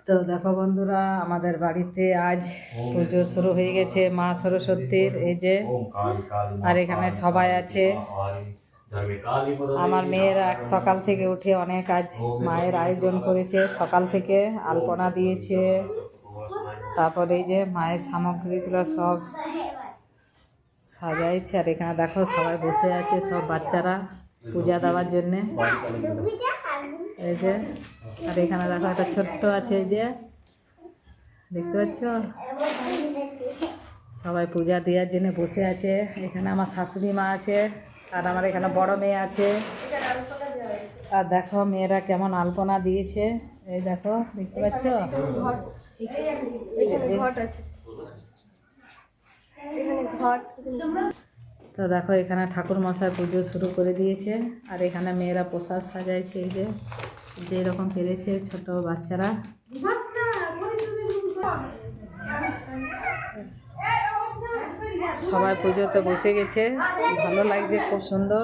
তো দেখো বন্ধুরা, আমাদের বাড়িতে আজ পুজো শুরু হয়ে গেছে মা সরস্বতীর। এই যে, আর এখানে সবাই আছে। আমার মেয়েরা সকাল থেকে উঠে অনেক আজ মায়ের আয়োজন করেছে। সকাল থেকে আলপনা দিয়েছে, তারপরে এই যে মায়ের সামগ্রীগুলো সব সাজাইছে। আর এখানে দেখো সবাই বসে আছে, সব বাচ্চারা পূজা দেওয়ার জন্যে। এই যে, আর এখানে দেখো একটা ছোট্ট আছে, এই যে দেখতে পাচ্ছ, সবাই পূজা দেওয়ার জন্য বসে আছে। এখানে আমার শাশুড়ি মা আছে, আর আমার এখানে বড় মেয়ে আছে। আর দেখো মেয়েরা কেমন আলপনা দিয়েছে, এই দেখো দেখতে পাচ্ছ। তো দেখো এখানে ঠাকুর মশাই পুজো শুরু করে দিয়েছে। আর এখানে মেয়েরা প্রসাদ সাজাইছে, এই যে যেরকম পেরেছে ছোট বাচ্চারা। সবাই পুজোতে বসে গেছে, ভালো লাগছে, খুব সুন্দর।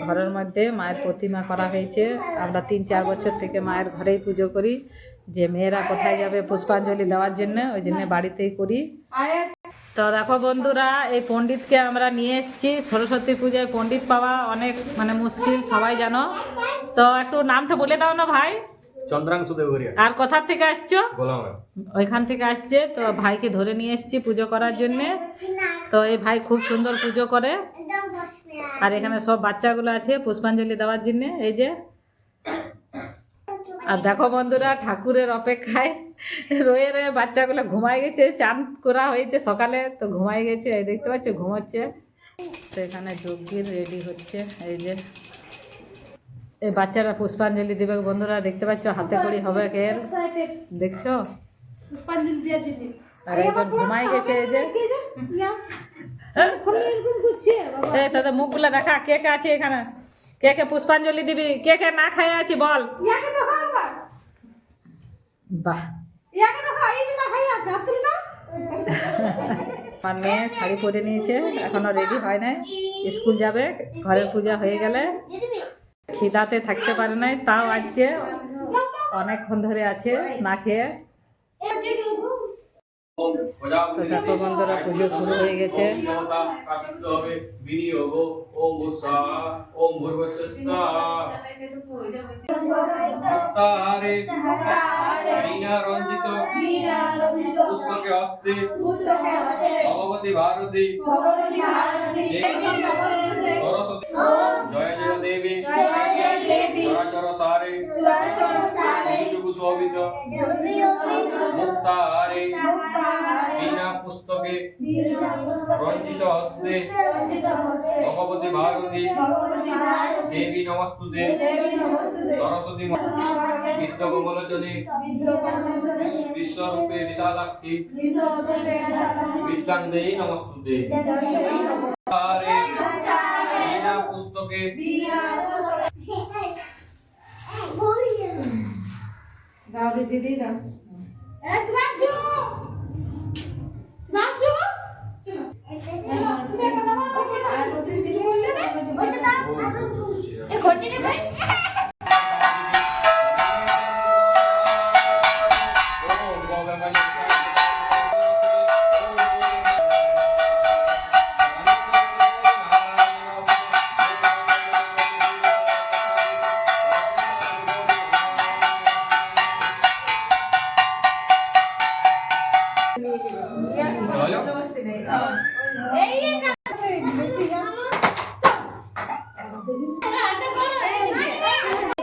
ঘরের মধ্যে মায়ের প্রতিমা করা হয়েছে। আমরা 3-4 বছর থেকে মায়ের ঘরেই পুজো করি। যে মেয়েরা কোথায় যাবে পুষ্পাঞ্জলি দেওয়ার জন্য, ওই জন্য বাড়িতেই করি। তো দেখো বন্ধুরা, এই পণ্ডিতকে আমরা নিয়ে এসেছি। সরস্বতী পূজায় পণ্ডিত পাওয়া অনেক মুশকিল, সবাই জানো। তো একটু নামটা বলে দাও না ভাই। চন্দ্রাংশু দেবরিয়া। আর কোথা থেকে আসছো? গোলামে। ওইখান থেকে আসছে। তো ভাইকে ধরে নিয়ে এসেছি পুজো করার জন্য। তো এই ভাই খুব সুন্দর পুজো করে। আর এখানে সব বাচ্চাগুলো আছে পুষ্পাঞ্জলি দেওয়ার জন্য, এই যে। আর দেখো বন্ধুরা, ঠাকুরের অপেক্ষায় রয়ে রয়ে বাচ্চাগুলো ঘুমাই গেছে। চান করা হয়েছে সকালে, তো ঘুমাই গেছে, এই দেখতে পাচ্ছ ঘুমাচ্ছে। তো এখানে যজ্ঞের রেডি হচ্ছে, এই যে এই বাচ্চারা পুষ্পাঞ্জলি দেবে বন্ধুরা, দেখতে পাচ্ছ হাতে করি হবে কের, দেখছো। আর একজন ঘুমাই গেছে, এই যে। এই তাদের মুখগুলো দেখা, কে কে আছে এখানে, কে কে পুষ্পাঞ্জলি দিবি, কে কে না খাই আছি বল। বাহ, আমার মেয়ে শাড়ি পরে নিয়েছে, এখনো রেডি হয় নাই, স্কুল যাবে। ঘরের পূজা হয়ে গেলে খিদাতে থাকতে পারে নাই, তাও আজকে অনেকক্ষণ ধরে আছে না খেয়ে। তো দেখো বন্ধুরা, পুজো শুরু হয়ে গেছে। ভগবতী ভারতী সরস্বতী জয় জয় দেবী চরাচর সারে শোভিত মুক্তাহারে বিনা পুস্তকে রঞ্জিত হস্তে ভগবতী ভারতী দেবী নমস্তুতে সরস্বতী বিদ্যকমলোচনে বিশ্বরূপে বিশালাক্ষী বিদ্যাঙ্গেয়ী নমস্তুতে আরে বিনা পুস্তকে দাও দিদি দাও।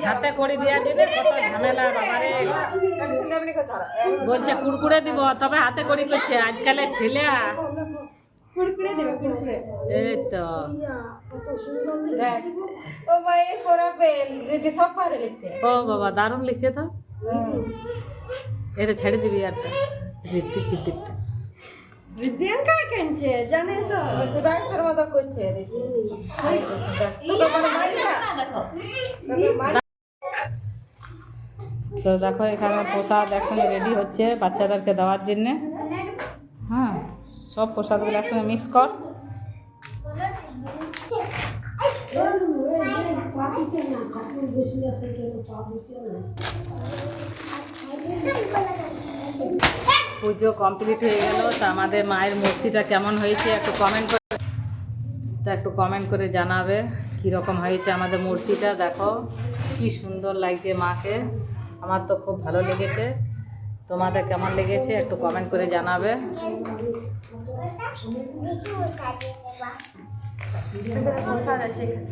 হাতে করে দেওয়ার জন্য কত ঝামেলা বাবারে। বলছে কুড়কুড়ে দিব, তবে হাতে করি করছে আজকালের ছেলে। এই তো ও বাবা, দারুণ লিখছে তো। এটা ছেড়ে দিবি আর তো দেখো এখানে প্রসাদ একসঙ্গে রেডি হচ্ছে বাচ্চাদেরকে দেওয়ার জন্যে। হ্যাঁ, সব প্রসাদগুলো একসঙ্গে মিক্স কর। পাখিতে না কাপড় বেশি আছে কেন পা দিতে না পুজো কমপ্লিট হয়ে গেল। তা আমাদের মায়ের মূর্তিটা কেমন হয়েছে একটু কমেন্ট করে জানাবে কীরকম হয়েছে আমাদের মূর্তিটা। দেখো কি সুন্দর লাগছে মাকে, আমার তো খুব ভালো লেগেছে। তোমাদের কেমন লেগেছে একটু কমেন্ট করে জানাবে। বসা যাচ্ছে এখানে।